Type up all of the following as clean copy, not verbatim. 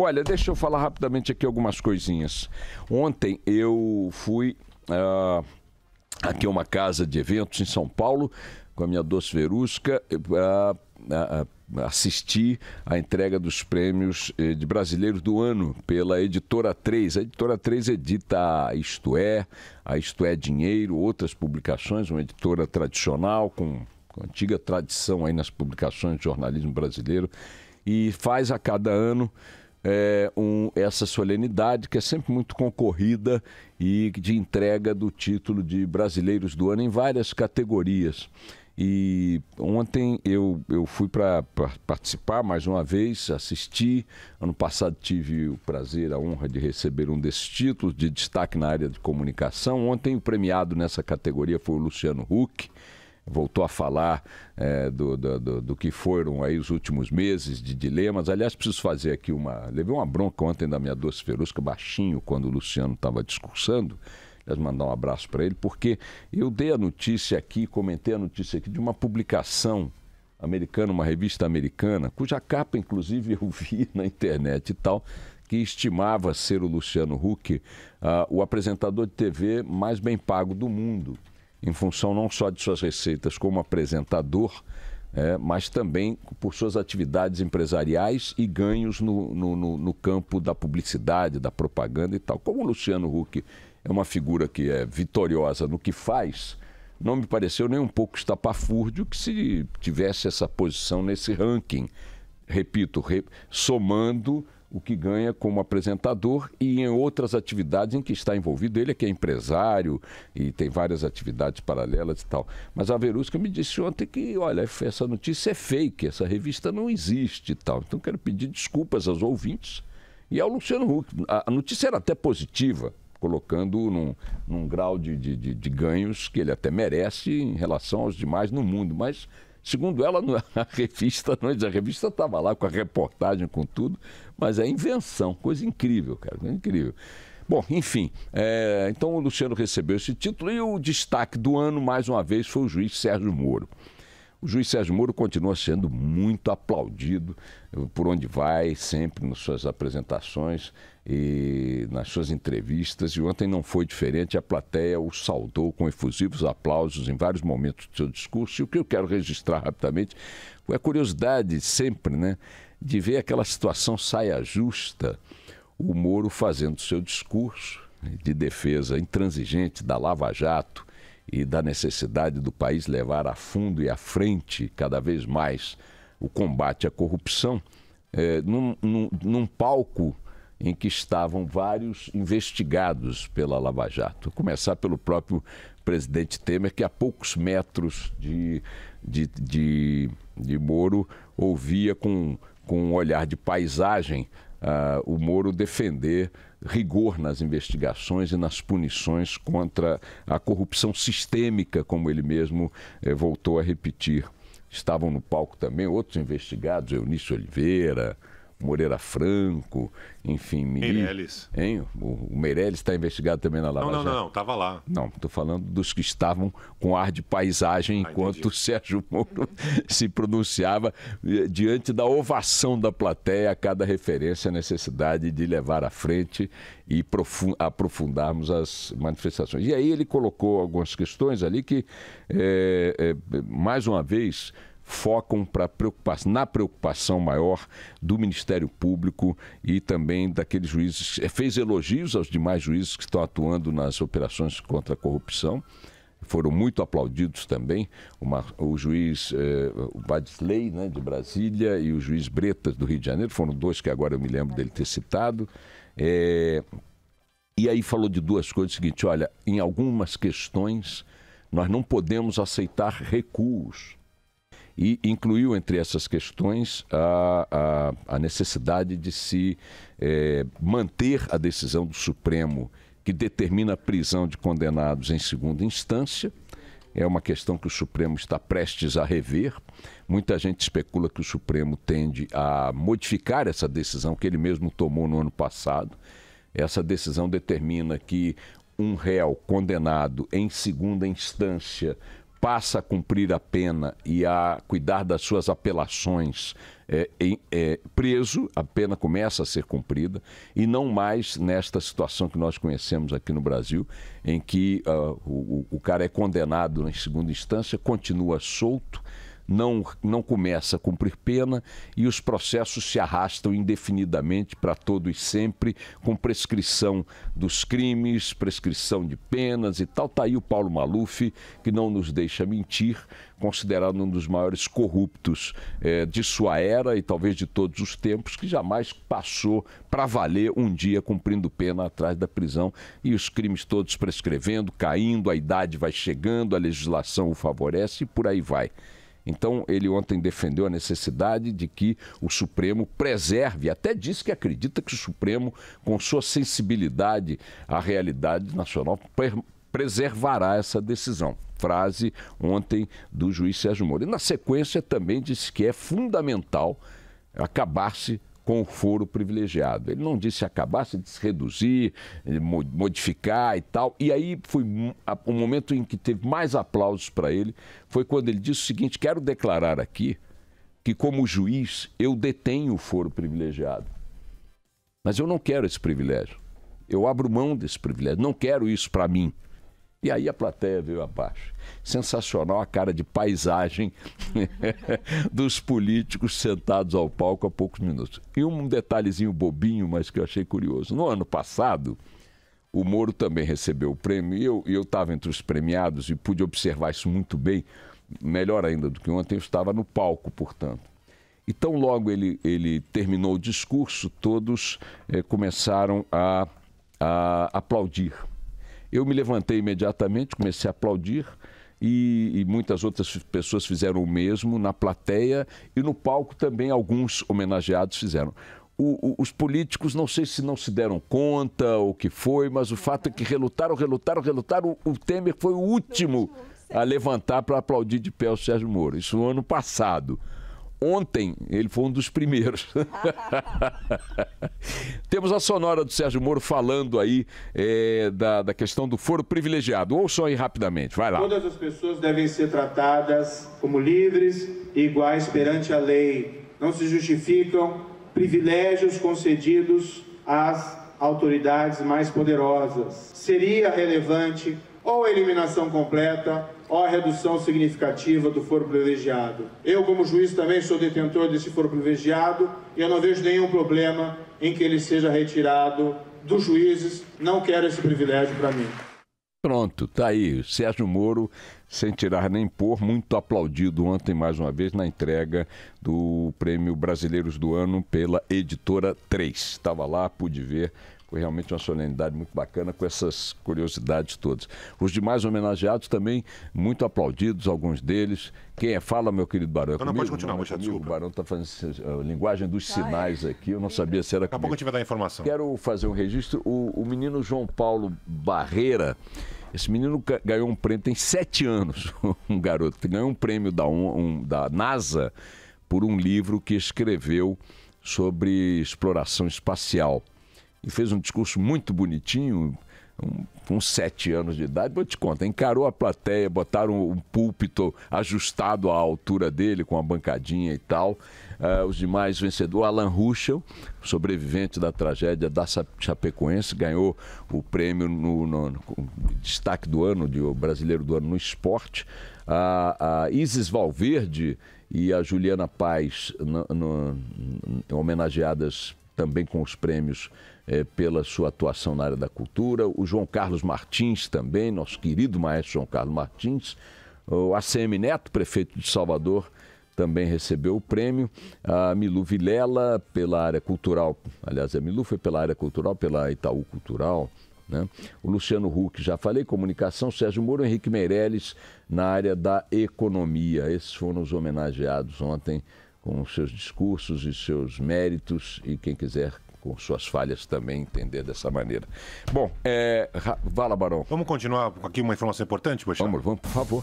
Olha, deixa eu falar rapidamente aqui algumas coisinhas. Ontem eu fui aqui a uma casa de eventos em São Paulo com a minha doce Verusca assisti à entrega dos prêmios de Brasileiros do Ano pela Editora 3. A Editora 3 edita a Isto É Dinheiro, outras publicações, uma editora tradicional com antiga tradição aí nas publicações de jornalismo brasileiro, e faz a cada ano essa solenidade que é sempre muito concorrida e de entrega do título de Brasileiros do Ano em várias categorias. E ontem eu fui para participar mais uma vez, assisti. Ano passado tive o prazer, a honra de receber um desses títulos de destaque na área de comunicação. Ontem o premiado nessa categoria foi o Luciano Huck. Voltou a falar do que foram aí os últimos meses de dilemas. Aliás, preciso fazer aqui levei uma bronca ontem da minha doce Verusca, baixinho, quando o Luciano estava discursando. Mandar um abraço para ele, porque eu dei a notícia aqui, comentei a notícia aqui de uma publicação americana, uma revista americana, cuja capa, inclusive, eu vi na internet e tal, que estimava ser o Luciano Huck o apresentador de TV mais bem pago do mundo, em função não só de suas receitas como apresentador, mas também por suas atividades empresariais e ganhos no campo da publicidade, da propaganda e tal. Como o Luciano Huck é uma figura que é vitoriosa no que faz, não me pareceu nem um pouco estapafúrdio que se tivesse essa posição nesse ranking. Repito, somando o que ganha como apresentador e em outras atividades em que está envolvido. Ele é que é empresário e tem várias atividades paralelas e tal. Mas a Verusca me disse ontem que, olha, essa notícia é fake, essa revista não existe e tal. Então quero pedir desculpas aos ouvintes e ao Luciano Huck. A notícia era até positiva, colocando num grau de ganhos que ele até merece em relação aos demais no mundo. Mas, segundo ela, a revista estava lá com a reportagem, com tudo, mas é invenção, coisa incrível, cara, incrível. Bom, enfim, então o Luciano recebeu esse título e o destaque do ano, mais uma vez, foi o juiz Sérgio Moro. O juiz Sérgio Moro continua sendo muito aplaudido por onde vai, sempre nas suas apresentações e nas suas entrevistas, e ontem não foi diferente. A plateia o saudou com efusivos aplausos em vários momentos do seu discurso. E o que eu quero registrar rapidamente foi a curiosidade sempre, né, de ver aquela situação saia justa, o Moro fazendo seu discurso de defesa intransigente da Lava Jato e da necessidade do país levar a fundo e à frente cada vez mais o combate à corrupção, num palco em que estavam vários investigados pela Lava Jato. Vou começar pelo próprio presidente Temer, que a poucos metros de Moro ouvia com um olhar de paisagem o Moro defender rigor nas investigações e nas punições contra a corrupção sistêmica, como ele mesmo voltou a repetir. Estavam no palco também outros investigados, Eunício Oliveira, Moreira Franco, enfim... Meirelles. O Meirelles está investigado também na Lava Jato. Não, estava lá. Não, estou falando dos que estavam com ar de paisagem enquanto o Sérgio Moro se pronunciava diante da ovação da plateia a cada referência à necessidade de levar à frente e aprofundarmos as manifestações. E aí ele colocou algumas questões ali que, mais uma vez, focam na preocupação maior do Ministério Público e também daqueles juízes. Fez elogios aos demais juízes que estão atuando nas operações contra a corrupção. Foram muito aplaudidos também. O juiz Wadisley, né, de Brasília, e o juiz Bretas, do Rio de Janeiro. Foram dois que agora eu me lembro dele ter citado. E aí falou de duas coisas. O seguinte, olha, em algumas questões nós não podemos aceitar recuos. E incluiu entre essas questões a necessidade de se manter a decisão do Supremo que determina a prisão de condenados em segunda instância. É uma questão que o Supremo está prestes a rever. Muita gente especula que o Supremo tende a modificar essa decisão que ele mesmo tomou no ano passado. Essa decisão determina que um réu condenado em segunda instância passa a cumprir a pena e a cuidar das suas apelações preso, a pena começa a ser cumprida, e não mais nesta situação que nós conhecemos aqui no Brasil, em que o cara é condenado em segunda instância, continua solto, não começa a cumprir pena e os processos se arrastam indefinidamente para todo e sempre, com prescrição dos crimes, prescrição de penas e tal. Está aí o Paulo Maluf, que não nos deixa mentir, considerado um dos maiores corruptos de sua era e talvez de todos os tempos, que jamais passou para valer um dia cumprindo pena atrás da prisão, e os crimes todos prescrevendo, caindo, a idade vai chegando, a legislação o favorece e por aí vai. Então, ele ontem defendeu a necessidade de que o Supremo preserve, até disse que acredita que o Supremo, com sua sensibilidade à realidade nacional, preservará essa decisão. Frase ontem do juiz Sérgio Moro. E na sequência também disse que é fundamental acabar-se com o foro privilegiado. Ele não disse acabar-se, disse reduzir, modificar e tal. E aí foi o momento em que teve mais aplausos para ele, foi quando ele disse o seguinte: quero declarar aqui que, como juiz, eu detenho o foro privilegiado. Mas eu não quero esse privilégio. Eu abro mão desse privilégio. Não quero isso para mim. E aí a plateia veio abaixo. Sensacional a cara de paisagem dos políticos sentados ao palco há poucos minutos. E um detalhezinho bobinho, mas que eu achei curioso. No ano passado, o Moro também recebeu o prêmio e eu estava entre os premiados e pude observar isso muito bem, melhor ainda do que ontem, eu estava no palco, portanto. Então, logo ele terminou o discurso, todos começaram a aplaudir. Eu me levantei imediatamente, comecei a aplaudir e muitas outras pessoas fizeram o mesmo na plateia e no palco também alguns homenageados fizeram. Os políticos, não sei se não se deram conta ou o que foi, mas o fato é que relutaram. O Temer foi o último a levantar para aplaudir de pé o Sérgio Moro. Isso no ano passado. Ontem, ele foi um dos primeiros. Temos a sonora do Sérgio Moro falando aí da questão do foro privilegiado. Ouçam aí rapidamente, vai lá. Todas as pessoas devem ser tratadas como livres e iguais perante a lei. Não se justificam privilégios concedidos às autoridades mais poderosas. Seria relevante ou a eliminação completa ou a redução significativa do foro privilegiado. Eu, como juiz, também sou detentor desse foro privilegiado e eu não vejo nenhum problema em que ele seja retirado dos juízes. Não quero esse privilégio para mim. Pronto, tá aí. Sérgio Moro, sem tirar nem pôr, muito aplaudido ontem, mais uma vez, na entrega do Prêmio Brasileiros do Ano pela Editora 3. Estava lá, pude ver. Foi realmente uma solenidade muito bacana com essas curiosidades todas. Os demais homenageados também muito aplaudidos, alguns deles. Quem fala, meu querido Barão? Não, pode continuar, desculpa. O Barão está fazendo a linguagem dos sinais aqui, eu não sabia se era Daqui a pouco a gente vai dar informação. Quero fazer um registro. O menino João Paulo Barreira, esse menino ganhou um prêmio, tem 7 anos, um garoto, que ganhou um prêmio da NASA por um livro que escreveu sobre exploração espacial. E fez um discurso muito bonitinho, com 7 anos de idade, vou te contar, encarou a plateia, botaram um púlpito ajustado à altura dele, com a bancadinha e tal. Os demais vencedores, Alan Ruschel, sobrevivente da tragédia da Chapecoense, ganhou o prêmio no destaque do ano, de brasileiro do ano no esporte. A Isis Valverde e a Juliana Paz, homenageadas também com os prêmios pela sua atuação na área da cultura. O João Carlos Martins também, nosso querido maestro João Carlos Martins. O ACM Neto, prefeito de Salvador, também recebeu o prêmio. A Milu Vilela, pela área cultural. Aliás, a Milu foi pela área cultural, pela Itaú Cultural, né? O Luciano Huck, já falei, comunicação. Sérgio Moro, Henrique Meirelles, na área da economia. Esses foram os homenageados ontem, com os seus discursos e seus méritos, e quem quiser com suas falhas também entender dessa maneira. Bom, vá lá, Barão. Vamos continuar com aqui uma informação importante, Boechat? Vamos, por favor.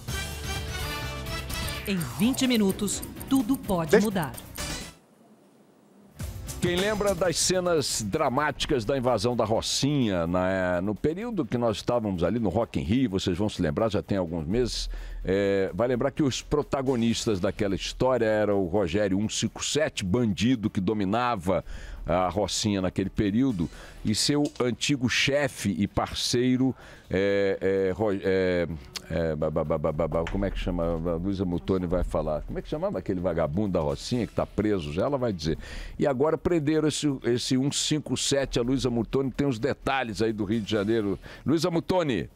Em 20 minutos, tudo pode mudar. Quem lembra das cenas dramáticas da invasão da Rocinha, no período que nós estávamos ali no Rock in Rio, vocês vão se lembrar, já tem alguns meses, Vai lembrar que os protagonistas daquela história eram o Rogério 157, bandido que dominava a Rocinha naquele período, e seu antigo chefe e parceiro, como é que chama? A Luísa Mutoni vai falar. Como é que chamava aquele vagabundo da Rocinha que está preso já? Ela vai dizer. E agora prenderam esse 157, a Luísa Mutoni, tem os detalhes aí do Rio de Janeiro. Luísa Mutoni.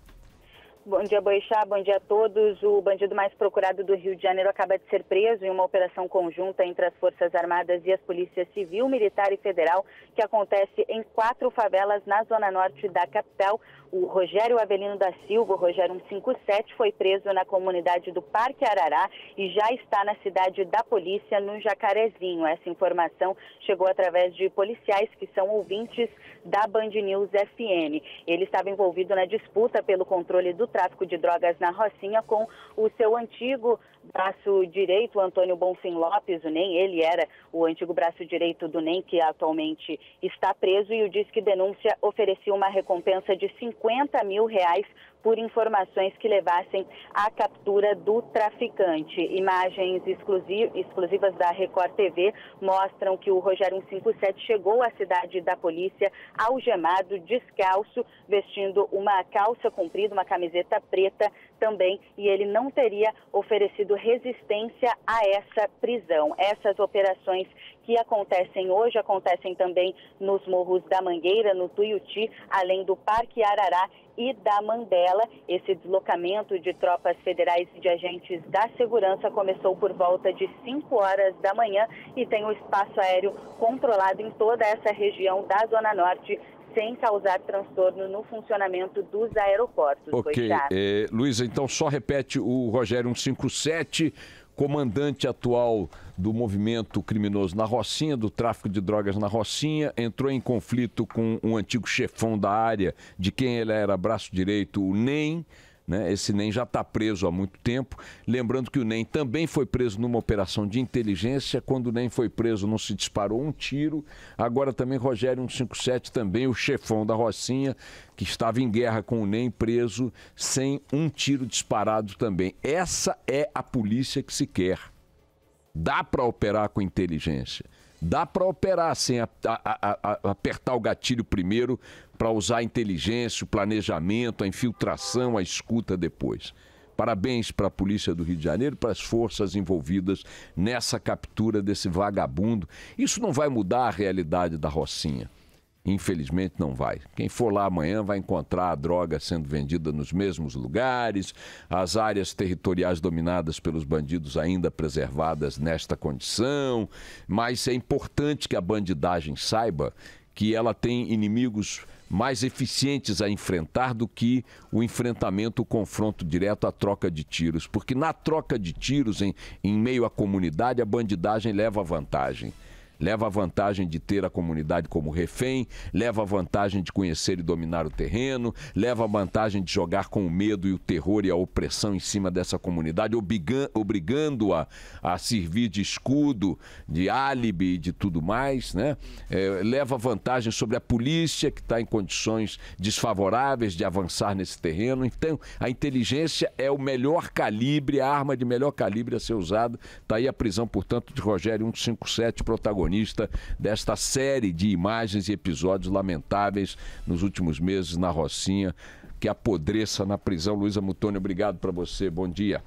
Bom dia, Boixá. Bom dia a todos. O bandido mais procurado do Rio de Janeiro acaba de ser preso em uma operação conjunta entre as Forças Armadas e as Polícias Civil, Militar e Federal, que acontece em 4 favelas na zona norte da capital. O Rogério Avelino da Silva, o Rogério 157, foi preso na comunidade do Parque Arará e já está na cidade da polícia, no Jacarezinho. Essa informação chegou através de policiais que são ouvintes da Band News FM. Ele estava envolvido na disputa pelo controle do tráfico de drogas na Rocinha com o seu antigo braço direito, Antônio Bonfim Lopes, o NEM. Ele era o antigo braço direito do NEM, que atualmente está preso, e o Disque Denúncia oferecia uma recompensa de R$50 mil por informações que levassem à captura do traficante. Imagens exclusivas da Record TV mostram que o Rogério 157 chegou à cidade da polícia algemado, descalço, vestindo uma calça comprida, uma camiseta preta também, e ele não teria oferecido resistência a essa prisão. Essas operações que acontecem hoje, acontecem também nos Morros da Mangueira, no Tuiuti, além do Parque Arará e da Mandela. Esse deslocamento de tropas federais e de agentes da segurança começou por volta de 5 horas da manhã e tem o espaço aéreo controlado em toda essa região da Zona Norte, sem causar transtorno no funcionamento dos aeroportos. Ok, Luísa, então só repete: o Rogério 157, comandante atual do movimento criminoso na Rocinha, do tráfico de drogas na Rocinha, entrou em conflito com um antigo chefão da área, de quem ele era braço direito, o NEM, né? Esse NEM já está preso há muito tempo. Lembrando que o NEM também foi preso numa operação de inteligência. Quando o NEM foi preso, não se disparou um tiro. Agora também Rogério 157, também o chefão da Rocinha, que estava em guerra com o NEM, preso sem um tiro disparado também. Essa é a polícia que se quer. Dá para operar com inteligência. Dá para operar sem apertar o gatilho primeiro, para usar a inteligência, o planejamento, a infiltração, a escuta depois. Parabéns para a Polícia do Rio de Janeiro, para as forças envolvidas nessa captura desse vagabundo. Isso não vai mudar a realidade da Rocinha. Infelizmente não vai. Quem for lá amanhã vai encontrar a droga sendo vendida nos mesmos lugares, as áreas territoriais dominadas pelos bandidos ainda preservadas nesta condição, mas é importante que a bandidagem saiba que ela tem inimigos mais eficientes a enfrentar do que o enfrentamento, o confronto direto, a troca de tiros. Porque na troca de tiros, em meio à comunidade, a bandidagem leva vantagem. Leva a vantagem de ter a comunidade como refém, leva a vantagem de conhecer e dominar o terreno, leva a vantagem de jogar com o medo e o terror e a opressão em cima dessa comunidade, obrigando-a a servir de escudo, de álibi e de tudo mais, né? Leva vantagem sobre a polícia, que está em condições desfavoráveis de avançar nesse terreno. Então, a inteligência é o melhor calibre, a arma de melhor calibre a ser usada. Está aí a prisão, portanto, de Rogério 157, protagonista desta série de imagens e episódios lamentáveis nos últimos meses na Rocinha, que apodreça na prisão. Luísa Mutoni, obrigado para você, bom dia.